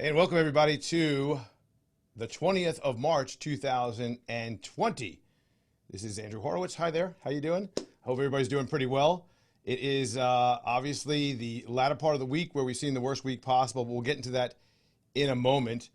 And welcome everybody to the 20th of March 2020. This is Andrew Horowitz. Hi there. How you doing? Hope everybody's doing pretty well. It is obviously the latter part of the week where we've seen the worst week possible, but we'll get into that in a moment.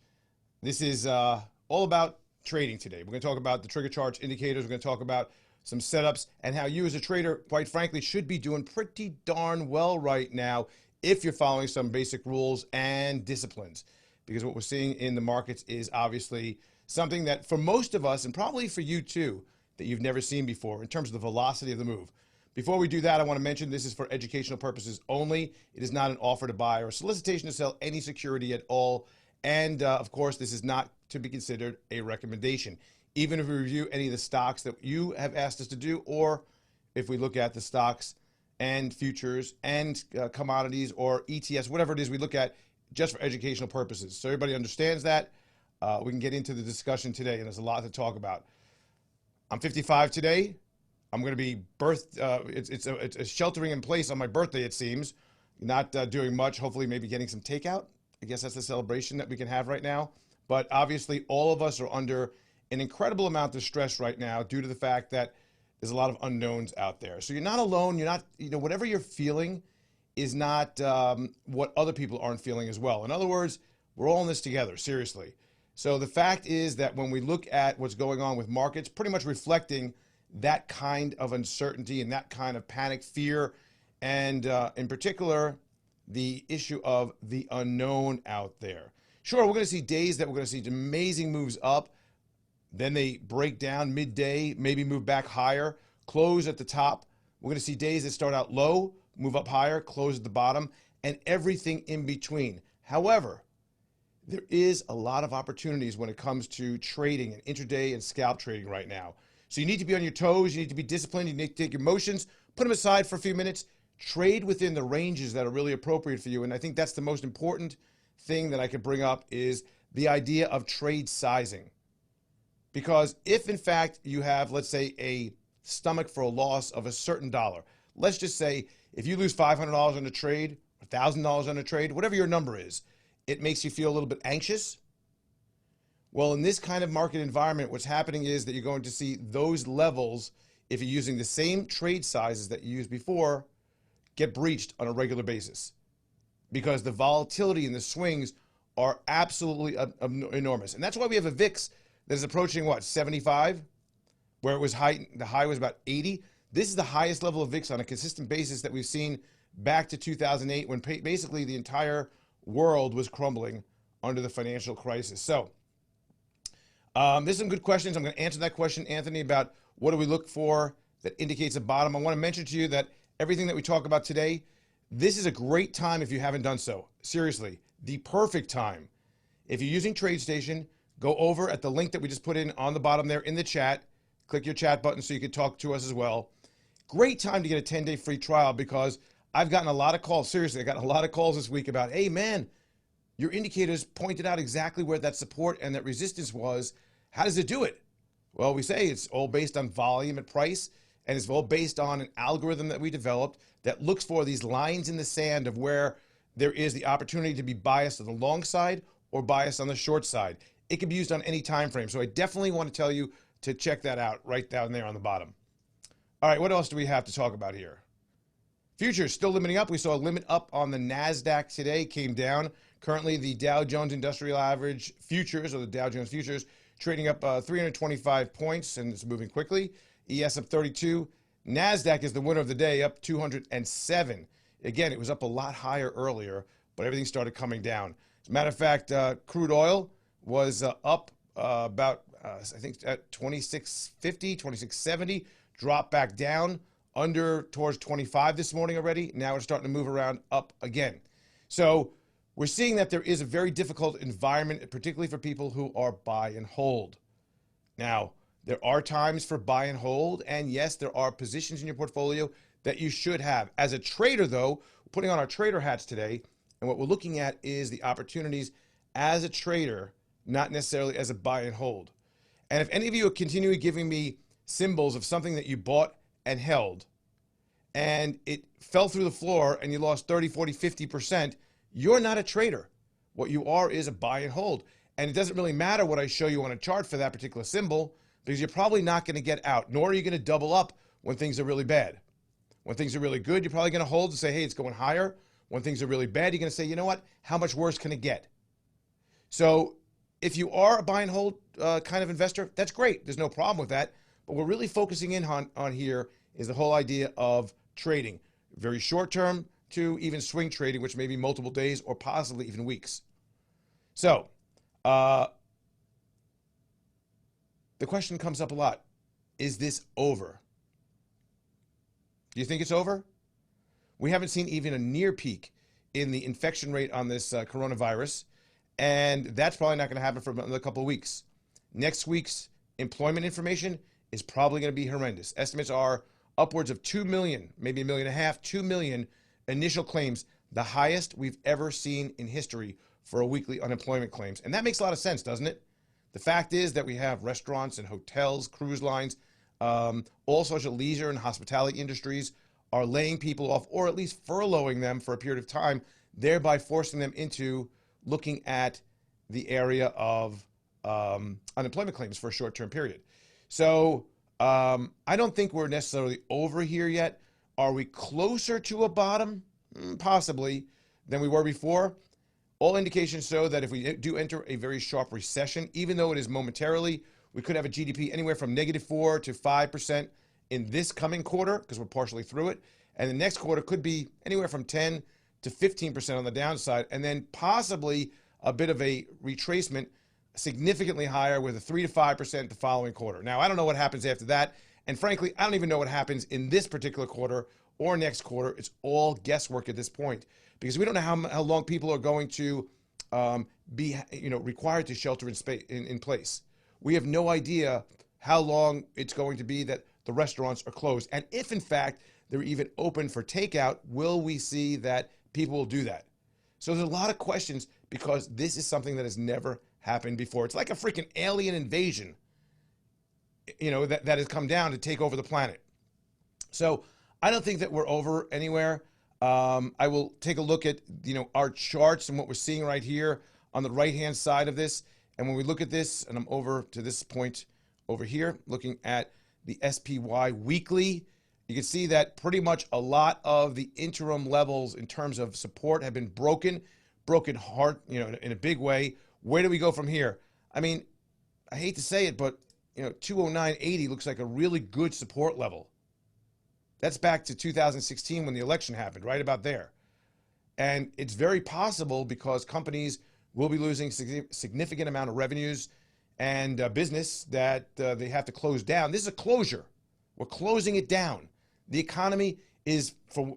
This is all about trading today. We're going to talk about the TriggerCharts indicators. We're going to talk about some setups and how you as a trader, quite frankly, should be doing pretty darn well right now if you're following some basic rules and disciplines. Because what we're seeing in the markets is obviously something that for most of us, and probably for you too, that you've never seen before in terms of the velocity of the move. Before we do that, I want to mention this is for educational purposes only. It is not an offer to buy or a solicitation to sell any security at all. And of course, this is not to be considered a recommendation. Even if we review any of the stocks that you have asked us to do, or if we look at the stocks and futures and commodities or ETFs, whatever it is we look at, just for educational purposes. So everybody understands that. We can get into the discussion today, and there's a lot to talk about. I'm 55 today. I'm going to be it's sheltering in place on my birthday, it seems. Not doing much, hopefully maybe getting some takeout. I guess that's the celebration that we can have right now. But obviously all of us are under an incredible amount of stress right now due to the fact that there's a lot of unknowns out there. So you're not alone. You're not, whatever you're feeling is not what other people aren't feeling as well. In other words, we're all in this together, seriously. So the fact is that when we look at what's going on with markets, pretty much reflecting that kind of uncertainty and that kind of panic, fear, and in particular, the issue of the unknown out there. Sure, we're going to see days that we're going to see amazing moves up. Then they break down midday, maybe move back higher, close at the top. We're going to see days that start out low, move up higher, close at the bottom, and everything in between. However, there is a lot of opportunities when it comes to trading and intraday and scalp trading right now. So you need to be on your toes, you need to be disciplined, you need to take your emotions, put them aside for a few minutes, trade within the ranges that are really appropriate for you. And I think that's the most important thing that I could bring up is the idea of trade sizing. Because if in fact you have, let's say, a stomach for a loss of a certain dollar, let's just say if you lose $500 on a trade, $1,000 on a trade, whatever your number is, it makes you feel a little bit anxious. Well, in this kind of market environment, what's happening is that you're going to see those levels, if you're using the same trade sizes that you used before, get breached on a regular basis. Because the volatility and the swings are absolutely enormous. And that's why we have a VIX that is approaching, what, 75? Where it was the high was about 80. This is the highest level of VIX on a consistent basis that we've seen back to 2008 when basically the entire world was crumbling under the financial crisis. So there's some good questions. I'm going to answer that question, Anthony, about what do we look for that indicates a bottom. I want to mention to you that everything that we talk about today, this is a great time if you haven't done so. Seriously, the perfect time. If you're using TradeStation, go over at the link that we just put in on the bottom there in the chat. Click your chat button so you can talk to us as well. Great time to get a 10-day free trial because I've gotten a lot of calls. Seriously, I got a lot of calls this week about, hey man, your indicators pointed out exactly where that support and that resistance was. How does it do it? Well, we say it's all based on volume and price, and it's all based on an algorithm that we developed that looks for these lines in the sand of where there is the opportunity to be biased on the long side or biased on the short side. It can be used on any time frame. So I definitely want to tell you to check that out right down there on the bottom. All right, what else do we have to talk about here? Futures still limiting up. We saw a limit up on the NASDAQ today, came down. Currently, the Dow Jones Industrial Average Futures, or the Dow Jones Futures, trading up 325 points, and it's moving quickly. ES up 32. NASDAQ is the winner of the day, up 207. Again, it was up a lot higher earlier, but everything started coming down. As a matter of fact, crude oil was up about, I think, at 26.50, 26.70, dropped back down under towards 25 this morning already. Now it's starting to move around up again. So we're seeing that there is a very difficult environment, particularly for people who are buy and hold. Now, there are times for buy and hold, and yes, there are positions in your portfolio that you should have. As a trader, though, putting on our trader hats today, and what we're looking at is the opportunities as a trader, not necessarily as a buy and hold. And if any of you are continuing giving me symbols of something that you bought and held, and it fell through the floor and you lost 30, 40, 50%, you're not a trader. What you are is a buy and hold. And it doesn't really matter what I show you on a chart for that particular symbol, because you're probably not going to get out, nor are you going to double up when things are really bad. When things are really good, you're probably going to hold and say, hey, it's going higher. When things are really bad, you're going to say, you know what, how much worse can it get? So if you are a buy and hold kind of investor, that's great. There's no problem with that. But we're really focusing in on here is the whole idea of trading. Very short term to even swing trading, which may be multiple days or possibly even weeks. So the question comes up a lot. Is this over? Do you think it's over? We haven't seen even a near peak in the infection rate on this coronavirus, and that's probably not going to happen for another couple of weeks. Next week's employment information is probably going to be horrendous. Estimates are upwards of 2 million, maybe 1.5 million, 2 million initial claims, the highest we've ever seen in history for a weekly unemployment claims. And that makes a lot of sense, doesn't it? The fact is that we have restaurants and hotels, cruise lines, all sorts of leisure and hospitality industries are laying people off, or at least furloughing them for a period of time, thereby forcing them into looking at the area of unemployment claims for a short-term period. So I don't think we're necessarily over here yet. Are we closer to a bottom? Possibly, than we were before. All indications show that if we do enter a very sharp recession, even though it is momentarily, we could have a GDP anywhere from -4% to 5% in this coming quarter, because we're partially through it. And the next quarter could be anywhere from 10 to 15% on the downside, and then possibly a bit of a retracement significantly higher with a 3 to 5% the following quarter. Now, I don't know what happens after that. And frankly, I don't even know what happens in this particular quarter or next quarter. It's all guesswork at this point, because we don't know how long people are going to be required to shelter in place. We have no idea how long it's going to be that the restaurants are closed. And if, in fact, they're even open for takeout, will we see that people will do that? So there's a lot of questions, because this is something that has never happened before. It's like a freaking alien invasion, that has come down to take over the planet. So I don't think that we're over anywhere. I will take a look at, our charts and what we're seeing right here on the right-hand side of this. And when we look at this, and I'm over to this point over here, looking at the SPY weekly, you can see that pretty much a lot of the interim levels in terms of support have been broken hard, in a big way. Where do we go from here? I mean, I hate to say it, but 209.80 looks like a really good support level. That's back to 2016 when the election happened, right about there. And it's very possible, because companies will be losing significant amount of revenues and business that they have to close down. This is a closure. We're closing it down. The economy is, for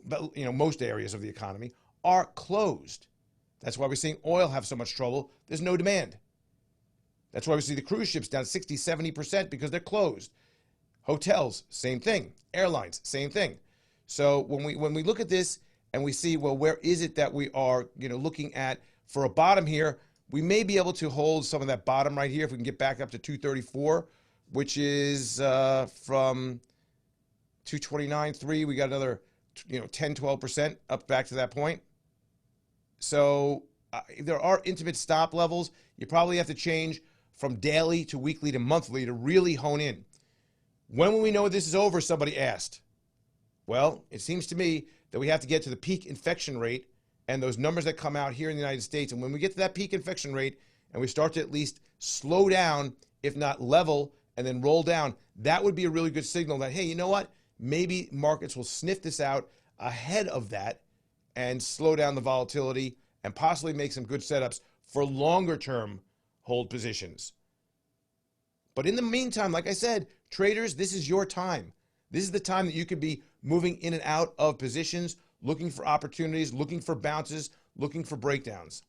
most areas of the economy, are closed. That's why we're seeing oil have so much trouble. There's no demand. That's why we see the cruise ships down 60, 70% because they're closed. Hotels, same thing. Airlines, same thing. So when we look at this and we see, well, where is it that we are, looking at for a bottom here, we may be able to hold some of that bottom right here if we can get back up to 234, which is from 229.3. We got another, 10, 12% up back to that point. So there are intimate stop levels. You probably have to change from daily to weekly to monthly to really hone in. When will we know this is over? Somebody asked. Well, it seems to me that we have to get to the peak infection rate and those numbers that come out here in the United States. And when we get to that peak infection rate and we start to at least slow down, if not level, and then roll down, that would be a really good signal that, hey, you know what? Maybe markets will sniff this out ahead of that and slow down the volatility and possibly make some good setups for longer term hold positions. But in the meantime, like I said, traders, this is your time. This is the time that you could be moving in and out of positions, looking for opportunities, looking for bounces, looking for breakdowns.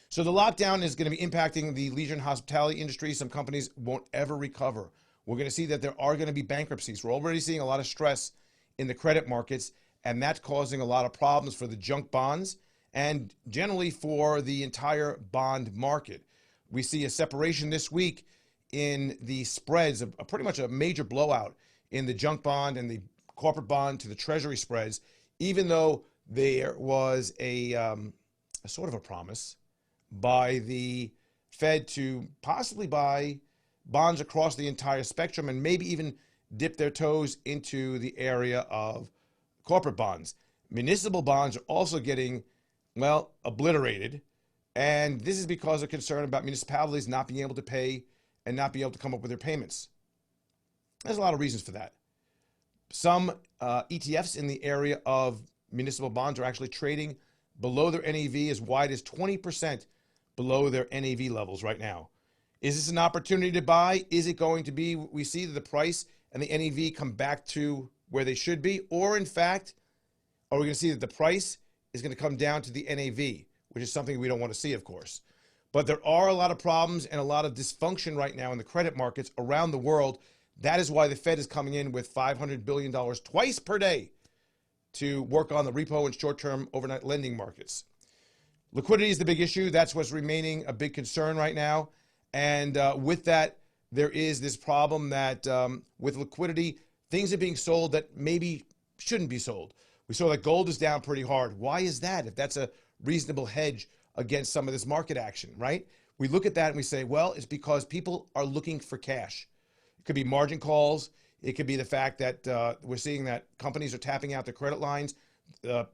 So the lockdown is going to be impacting the leisure and hospitality industry. Some companies won't ever recover. We're going to see that there are going to be bankruptcies. We're already seeing a lot of stress in the credit markets, and that's causing a lot of problems for the junk bonds and generally for the entire bond market. We see a separation this week in the spreads, pretty much a major blowout in the junk bond and the corporate bond to the treasury spreads, even though there was a sort of a promise by the Fed to possibly buy bonds across the entire spectrum and maybe even dip their toes into the area of corporate bonds. Municipal bonds are also getting, well, obliterated. And this is because of concern about municipalities not being able to pay and not being able to come up with their payments. There's a lot of reasons for that. Some ETFs in the area of municipal bonds are actually trading below their NAV as wide as 20% below their NAV levels right now. Is this an opportunity to buy? Is it going to be, we see that the price and the NAV come back to where they should be? Or in fact, are we going to see that the price is going to come down to the NAV, which is something we don't want to see, of course. But there are a lot of problems and a lot of dysfunction right now in the credit markets around the world. That is why the Fed is coming in with $500 billion twice per day to work on the repo and short-term overnight lending markets. Liquidity is the big issue. That's what's remaining a big concern right now. And with that, there is this problem that with liquidity, things are being sold that maybe shouldn't be sold. We saw that gold is down pretty hard. Why is that? If that's a reasonable hedge against some of this market action, right? We look at that and we say, well, it's because people are looking for cash. It could be margin calls. It could be the fact that we're seeing that companies are tapping out their credit lines.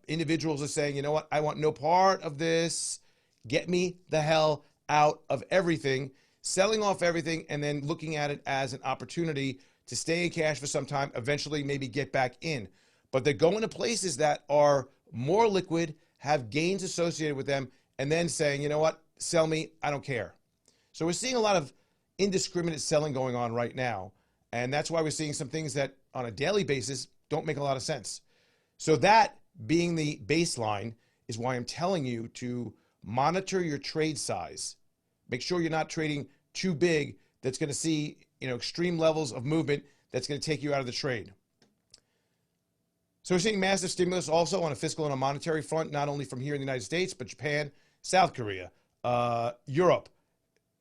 Individuals are saying, you know what, I want no part of this. Get me the hell out of everything. Selling off everything and then looking at it as an opportunity to stay in cash for some time, eventually maybe get back in. But they're going to places that are more liquid, have gains associated with them, and then saying, you know what, sell me, I don't care. So we're seeing a lot of indiscriminate selling going on right now. And that's why we're seeing some things that on a daily basis don't make a lot of sense. So that being the baseline is why I'm telling you to monitor your trade size. Make sure you're not trading too big that's going to see, extreme levels of movement that's going to take you out of the trade. So we're seeing massive stimulus also on a fiscal and a monetary front, not only from here in the United States, but Japan, South Korea, Europe,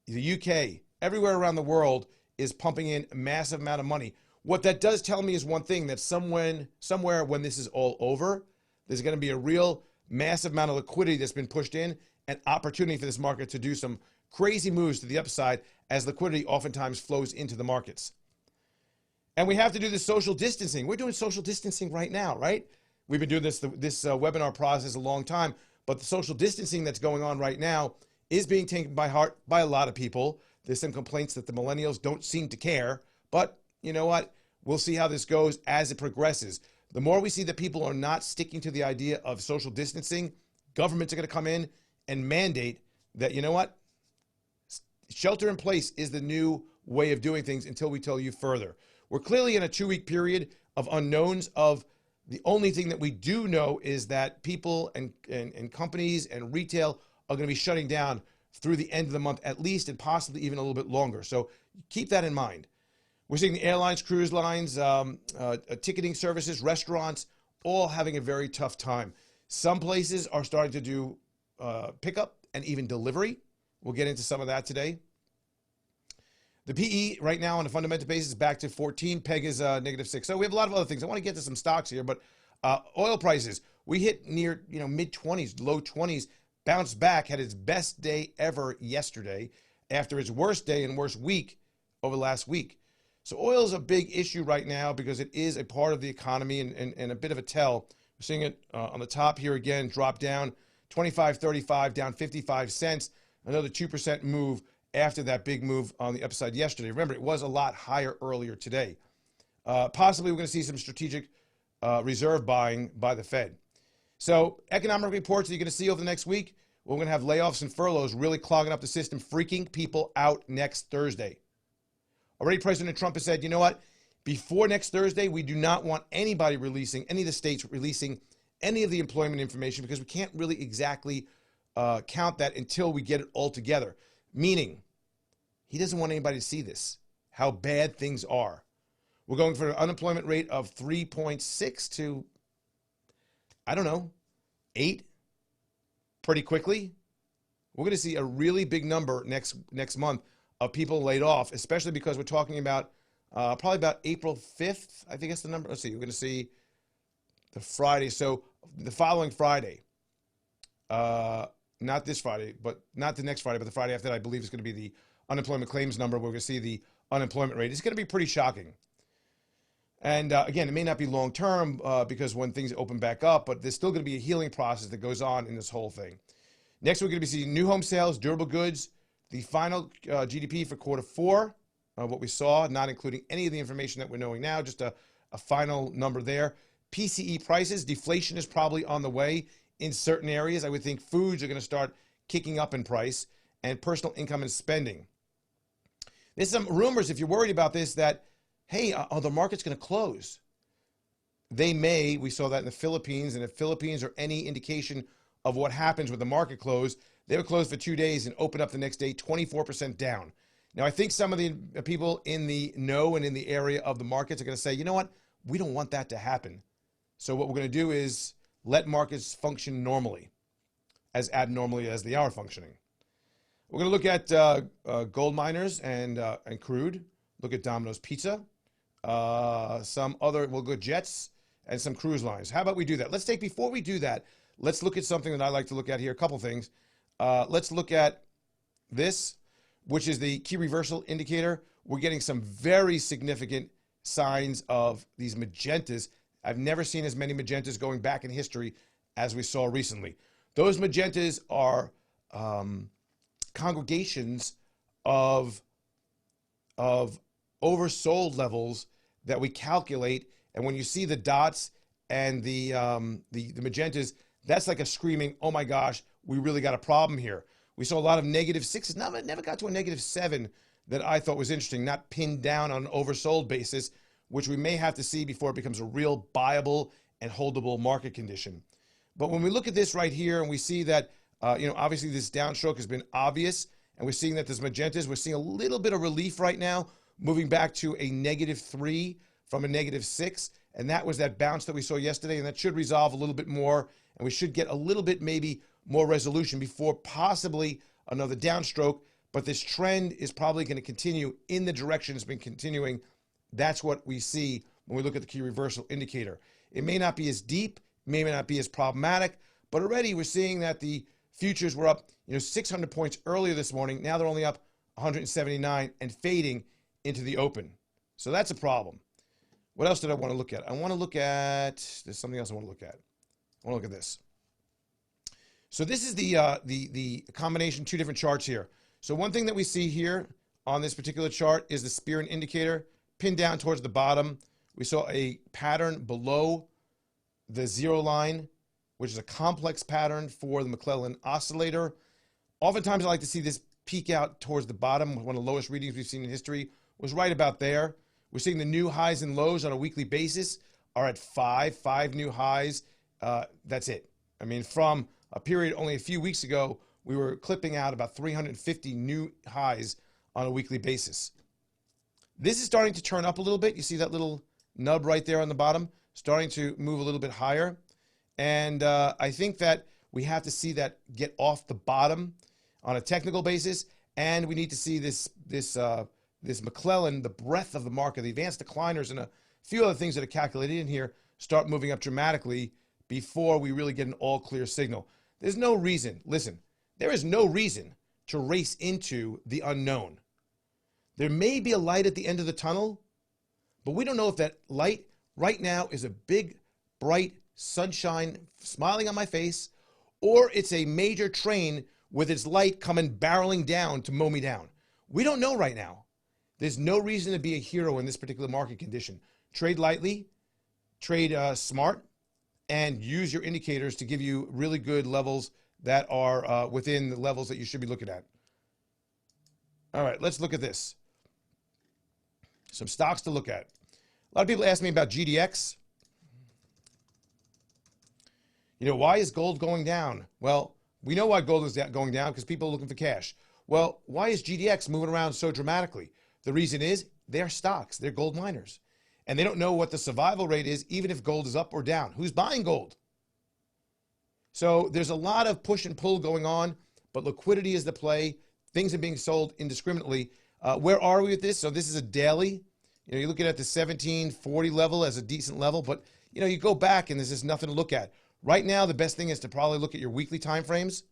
the UK, everywhere around the world is pumping in a massive amount of money. What that does tell me is one thing, that somewhere when this is all over, there's going to be a real massive amount of liquidity that's been pushed in, and opportunity for this market to do some crazy moves to the upside as liquidity oftentimes flows into the markets. And we have to do this social distancing. We're doing social distancing right now, right? We've been doing this webinar process a long time, but the social distancing that's going on right now is being taken by heart by a lot of people. There's some complaints that the millennials don't seem to care, but you know what? We'll see how this goes as it progresses. The more we see that people are not sticking to the idea of social distancing, governments are going to come in and mandate that, you know what? Shelter in place is the new way of doing things until we tell you further. We're clearly in a 2-week period of unknowns. Of the only thing that we do know is that people and companies and retail are going to be shutting down through the end of the month at least, and possibly even a little bit longer. So keep that in mind. We're seeing the airlines, cruise lines, ticketing services, restaurants, all having a very tough time. Some places are starting to do pickup and even delivery. We'll get into some of that today. The PE right now on a fundamental basis is back to 14. PEG is -6. So we have a lot of other things. I want to get to some stocks here, but oil prices, we hit near mid-20s, low 20s, bounced back, had its best day ever yesterday after its worst day and worst week over last week. So oil is a big issue right now because it is a part of the economy and a bit of a tell. We're seeing it on the top here again, drop down 25.35, down 55 cents, another 2% move after that big move on the upside yesterday. Remember, it was a lot higher earlier today. Possibly we're going to see some strategic reserve buying by the Fed. So economic reports that you're going to see over the next week, we're going to have layoffs and furloughs really clogging up the system, freaking people out next Thursday. Already President Trump has said, you know what, before next Thursday, we do not want anybody releasing, any of the states releasing any of the employment information because we can't really exactly count that until we get it all together. Meaning, he doesn't want anybody to see this, how bad things are. We're going for an unemployment rate of 3.6 to, I don't know, 8 pretty quickly. We're going to see a really big number next month of people laid off, especially because we're talking about probably about April 5th. I think that's the number. Let's see. We're going to see the Friday. So the following Friday, not this Friday, but not the next Friday, but the Friday after that, I believe is going to be the unemployment claims number. We're going to see the unemployment rate. It's going to be pretty shocking. And again, it may not be long term because when things open back up, but there's still going to be a healing process that goes on in this whole thing. Next, we're going to be seeing new home sales, durable goods, the final GDP for Q4, what we saw, not including any of the information that we're knowing now, just a final number there. PCE prices, deflation is probably on the way in certain areas. I would think foods are going to start kicking up in price, and personal income and spending. There's some rumors, if you're worried about this, that, hey, the market's going to close. They may. We saw that in the Philippines, and if Philippines are any indication of what happens with the market close, they were closed for 2 days and opened up the next day 24% down. Now, I think some of the people in the know and in the area of the markets are going to say, you know what, we don't want that to happen. So what we're going to do is let markets function normally, as abnormally as they are functioning. We're going to look at gold miners and crude, look at Domino's Pizza, some other, we'll go jets and some cruise lines. How about we do that? Before we do that, let's look at something that I like to look at here, a couple things. Let's look at this, which is the key reversal indicator. We're getting some very significant signs of these magentas. I've never seen as many magentas going back in history as we saw recently. Those magentas are congregations of oversold levels that we calculate, and when you see the dots and the magentas, that's like a screaming, oh my gosh, we really got a problem here. We saw a lot of -6s. Never got to a -7 that I thought was interesting, not pinned down on an oversold basis, which we may have to see before it becomes a real buyable and holdable market condition. But when we look at this right here and we see that, obviously this downstroke has been obvious, and we're seeing that there's magentas, we're seeing a little bit of relief right now, moving back to a -3 from a -6, and that was that bounce that we saw yesterday, and that should resolve a little bit more, and we should get a little bit maybe more resolution before possibly another downstroke, but this trend is probably going to continue in the direction it's been continuing. That's what we see when we look at the key reversal indicator. It may not be as deep, may not be as problematic, but already we're seeing that the futures were up 600 points earlier this morning. Now they're only up 179 and fading into the open. So that's a problem. What else did I want to look at? There's something else I want to look at. I want to look at this. So this is the combination, two different charts here. So one thing that we see here on this particular chart is the Spearn indicator pinned down towards the bottom. We saw a pattern below the zero line, which is a complex pattern for the McClellan Oscillator. Oftentimes I like to see this peak out towards the bottom. One of the lowest readings we've seen in history was right about there. We're seeing the new highs and lows on a weekly basis are at five new highs. That's it. I mean, from a period only a few weeks ago, we were clipping out about 350 new highs on a weekly basis. This is starting to turn up a little bit. You see that little nub right there on the bottom, starting to move a little bit higher. And I think that we have to see that get off the bottom on a technical basis, and we need to see this McClellan, the breadth of the market, the advanced decliners, and a few other things that are calculated in here start moving up dramatically before we really get an all-clear signal. There's no reason, listen, there is no reason to race into the unknown. There may be a light at the end of the tunnel, but we don't know if that light right now is a big, bright sunshine smiling on my face, or it's a major train with its light coming barreling down to mow me down. We don't know right now. There's no reason to be a hero in this particular market condition. Trade lightly, trade smart, and use your indicators to give you really good levels that are within the levels that you should be looking at. All right, let's look at this. Some stocks to look at. A lot of people ask me about GDX. Why is gold going down? Well, we know why gold is going down, because people are looking for cash. Well, why is GDX moving around so dramatically? The reason is they're stocks, they're gold miners, and they don't know what the survival rate is, even if gold is up or down. Who's buying gold? So there's a lot of push and pull going on, but liquidity is the play. Things are being sold indiscriminately. Where are we with this? So this is a daily. You're looking at the 1740 level as a decent level, but you go back and there's just nothing to look at. Right now, the best thing is to probably look at your weekly time frames.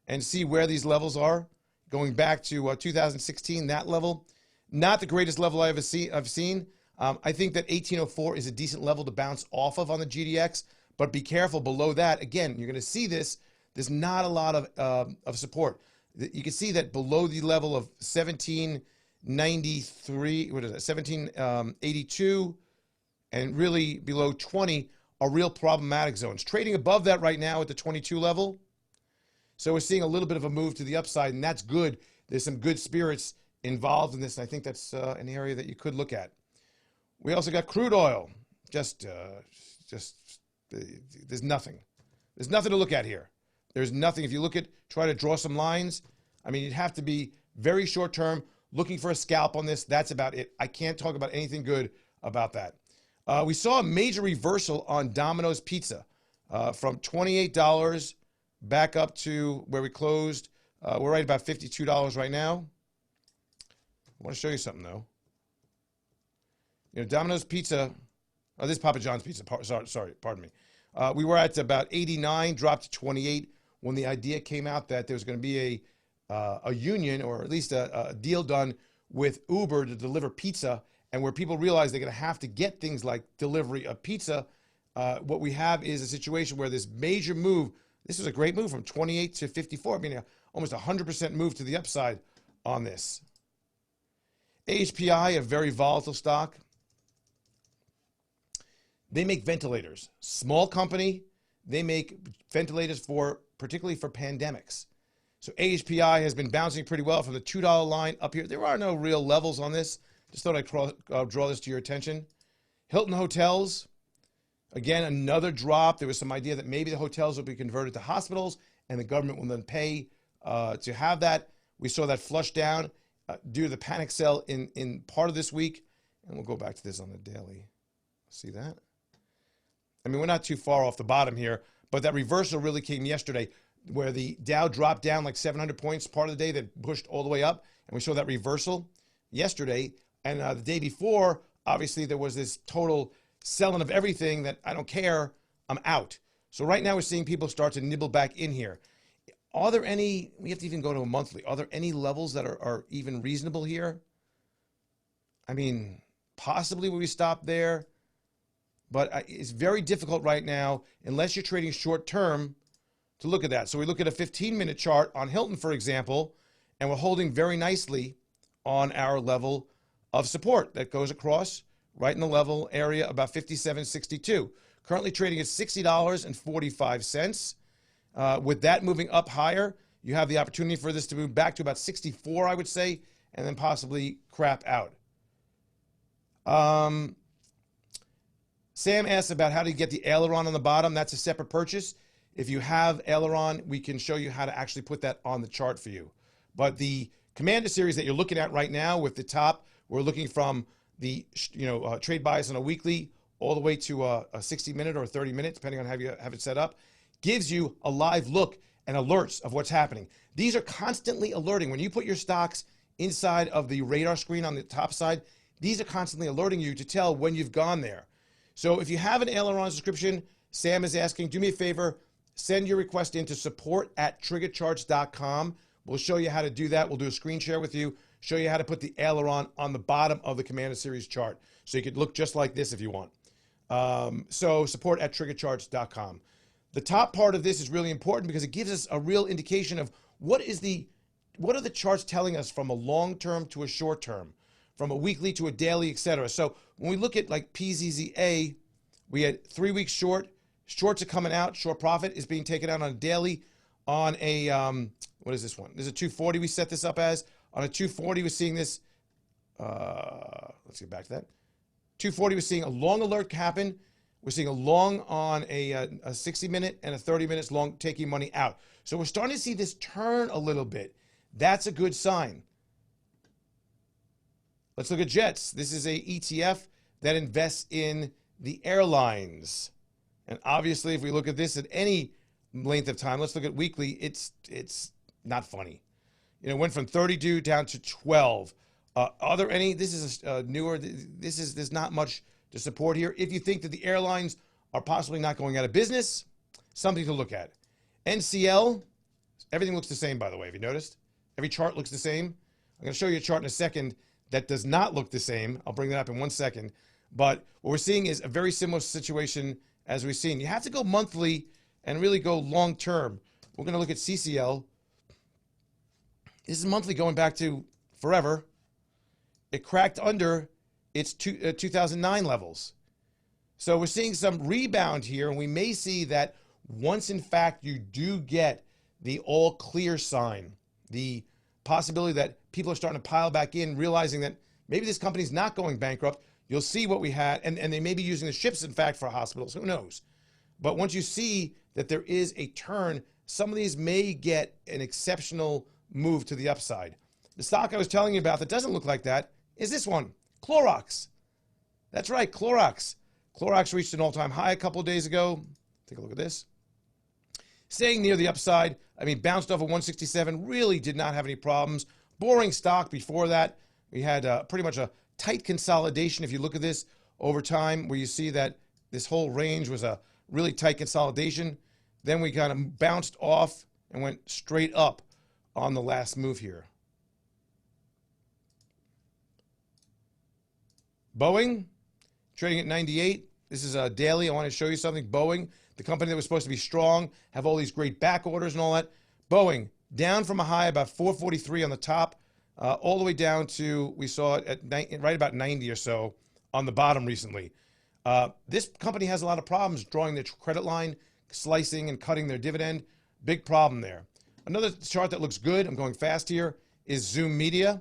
and see where these levels are. Going back to 2016, that level, not the greatest level I've seen. I think that 1804 is a decent level to bounce off of on the GDX, but be careful below that. Again, you're going to see this. There's not a lot of support. You can see that below the level of 1793, what is it, 1782, and really below 20 are real problematic zones. Trading above that right now at the 22 level. So we're seeing a little bit of a move to the upside, and that's good. There's some good spirits involved in this, and I think that's an area that you could look at. We also got crude oil. There's nothing. There's nothing to look at here. There's nothing. If you look at, try to draw some lines, I mean, you'd have to be very short term, looking for a scalp on this. That's about it. I can't talk about anything good about that. We saw a major reversal on Domino's Pizza from $28 back up to where we closed. We're right about $52 right now. I want to show you something, though. You know, Domino's Pizza, this is Papa John's Pizza, pardon me. We were at about 89, dropped to 28 when the idea came out that there was going to be a union, or at least a deal done with Uber to deliver pizza, and where people realize they're going to have to get things like delivery of pizza. What we have is a situation where this major move, this was a great move from 28 to 54. I mean, almost 100% move to the upside on this. AHPI, a very volatile stock. They make ventilators. Small company. They make ventilators particularly for pandemics. So AHPI has been bouncing pretty well from the $2 line up here. There are no real levels on this. Just thought I'd draw this to your attention. Hilton Hotels, again, another drop. There was some idea that maybe the hotels will be converted to hospitals and the government will then pay to have that. We saw that flush down due to the panic sell in part of this week. And we'll go back to this on the daily. See that? I mean, we're not too far off the bottom here, but that reversal really came yesterday where the Dow dropped down like 700 points part of the day, that pushed all the way up. And we saw that reversal yesterday. And the day before, obviously, there was this total selling of everything that I don't care, I'm out. So right now we're seeing people start to nibble back in here. Are there any, we have to even go to a monthly, are there any levels that are even reasonable here? I mean, possibly will we stop there? But it's very difficult right now, unless you're trading short term, to look at that. So we look at a 15-minute chart on Hilton, for example, and we're holding very nicely on our level of support that goes across right in the level area about 57.62. Currently trading at $60.45. With that moving up higher, you have the opportunity for this to move back to about 64, I would say, and then possibly crap out. Sam asked about how to get the aileron on the bottom. That's a separate purchase. If you have aileron, we can show you how to actually put that on the chart for you. But the Commander series that you're looking at right now with the top, we're looking from the trade bias on a weekly all the way to a 60-minute or a 30-minute, depending on how you have it set up, gives you a live look and alerts of what's happening. These are constantly alerting. When you put your stocks inside of the radar screen on the top side, these are constantly alerting you to tell when you've gone there. So if you have an aileron subscription, Sam is asking, do me a favor, send your request in to support@TriggerCharts.com. We'll show you how to do that. We'll do a screen share with you, show you how to put the aileron on the bottom of the Commander Series chart. So you could look just like this if you want. So support@TriggerCharts.com. The top part of this is really important because it gives us a real indication of what are the charts telling us from a long term to a short term, from a weekly to a daily, etc. So when we look at like PZZA, we had 3 weeks short. Shorts are coming out. Short profit is being taken out on a daily on a, what is this one? There's a 240 we set this up as. On a 240, we're seeing this, let's get back to that. 240, we're seeing a long alert happen. We're seeing a long on a 60-minute and a 30-minute long taking money out. So we're starting to see this turn a little bit. That's a good sign. Let's look at Jets. This is a ETF that invests in the airlines. And obviously, if we look at this at any length of time, let's look at weekly, it's not funny. You know, it went from 32 down to 12. Are there any, this is newer, there's not much to support here. If you think that the airlines are possibly not going out of business, something to look at. NCL, Everything looks the same, by the way. Have you noticed? Every chart looks the same. I'm going to show you a chart in a second that does not look the same. I'll bring that up in 1 second. But what we're seeing is a very similar situation as we've seen. You have to go monthly and really go long term. We're going to look at CCL. This is monthly going back to forever. It cracked under its 2009 levels. So we're seeing some rebound here, and we may see that once, in fact, you do get the all clear sign, the possibility that people are starting to pile back in, realizing that maybe this company's not going bankrupt. You'll see what we had, and they may be using the ships, in fact, for hospitals. Who knows? But once you see that there is a turn, some of these may get an exceptional move to the upside. The stock I was telling you about that doesn't look like that is this one, Clorox. That's right, Clorox. Clorox reached an all-time high a couple of days ago. Take a look at this. Staying near the upside. I mean, bounced off of 167, really did not have any problems. Boring stock before that. We had pretty much a tight consolidation, if you look at this over time, where you see that this whole range was a really tight consolidation. Then we kind of bounced off and went straight up on the last move here. Boeing, trading at 98. This is a daily. I want to show you something. Boeing, the company that was supposed to be strong, have all these great back orders and all that. Boeing, down from a high about 443 on the top, all the way down to, we saw it at right about 90 or so on the bottom recently. This company has a lot of problems drawing their credit line, slicing and cutting their dividend. Big problem there. Another chart that looks good, I'm going fast here, is Zoom Media.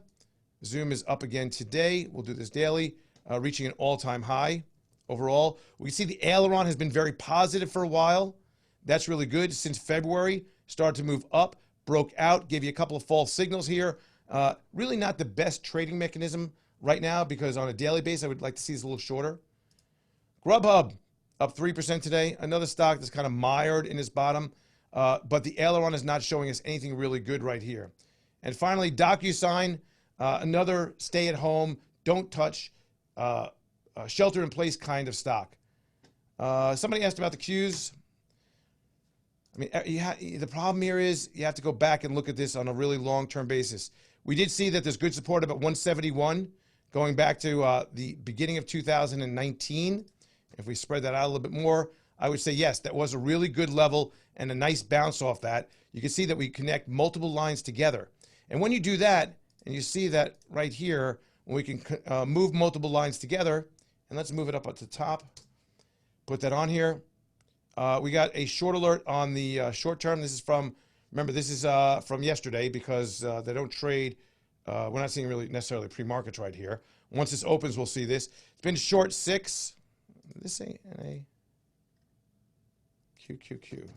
Zoom is up again today. We'll do this daily, reaching an all-time high overall. We see the aileron has been very positive for a while. That's really good. Since February, started to move up, broke out, gave you a couple of false signals here. Really not the best trading mechanism right now, because on a daily basis, I would like to see this a little shorter. Grubhub, up 3% today. Another stock that's kind of mired in its bottom, but the aileron is not showing us anything really good right here. And finally, DocuSign, another stay-at-home, don't touch, shelter-in-place kind of stock. Somebody asked about the Qs. I mean, the problem here is you have to go back and look at this on a really long-term basis. We did see that there's good support about 171 going back to the beginning of 2019. If we spread that out a little bit more, I would say, yes, that was a really good level and a nice bounce off that. You can see that we connect multiple lines together. And when you do that, and you see that right here, when we can move multiple lines together, and let's move it up at the top, put that on here. We got a short alert on the short term. This is from, remember, this is from yesterday, because they don't trade. We're not seeing really necessarily pre-markets right here. Once this opens, we'll see this. It's been short 6. This ain't a QQQ.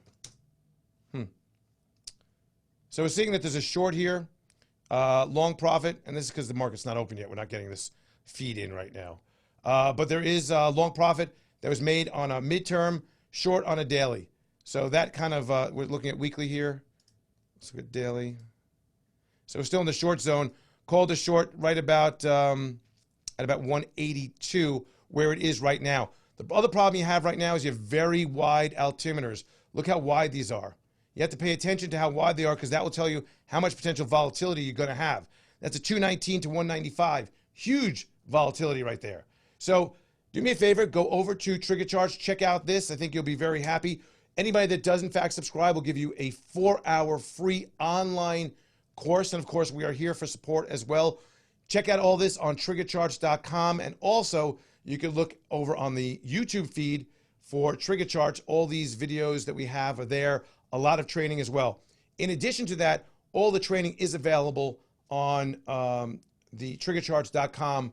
So we're seeing that there's a short here, long profit, and this is because the market's not open yet. We're not getting this feed in right now. But there is a long profit that was made on a midterm, short on a daily. So that kind of, we're looking at weekly here. Let's look at daily. So we're still in the short zone. Called a short right about at about 182, where it is right now. The other problem you have right now is you have very wide altimeters. Look how wide these are. You have to pay attention to how wide they are, because that will tell you how much potential volatility you're going to have. That's a 219 to 195. Huge volatility right there. So do me a favor, go over to TriggerCharts, check out this. I think you'll be very happy. Anybody that does, in fact, subscribe will give you a 4-hour free online course. And, of course, we are here for support as well. Check out all this on TriggerCharts.com. And also, you can look over on the YouTube feed for TriggerCharts. All these videos that we have are there. A lot of training as well. In addition to that, all the training is available on the TriggerCharts.com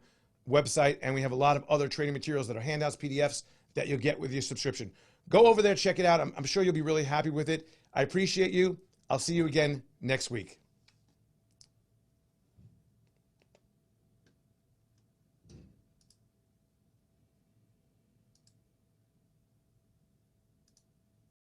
website, and we have a lot of other training materials that are handouts, PDFs that you'll get with your subscription. Go over there, check it out. I'm sure you'll be really happy with it. I appreciate you. I'll see you again next week.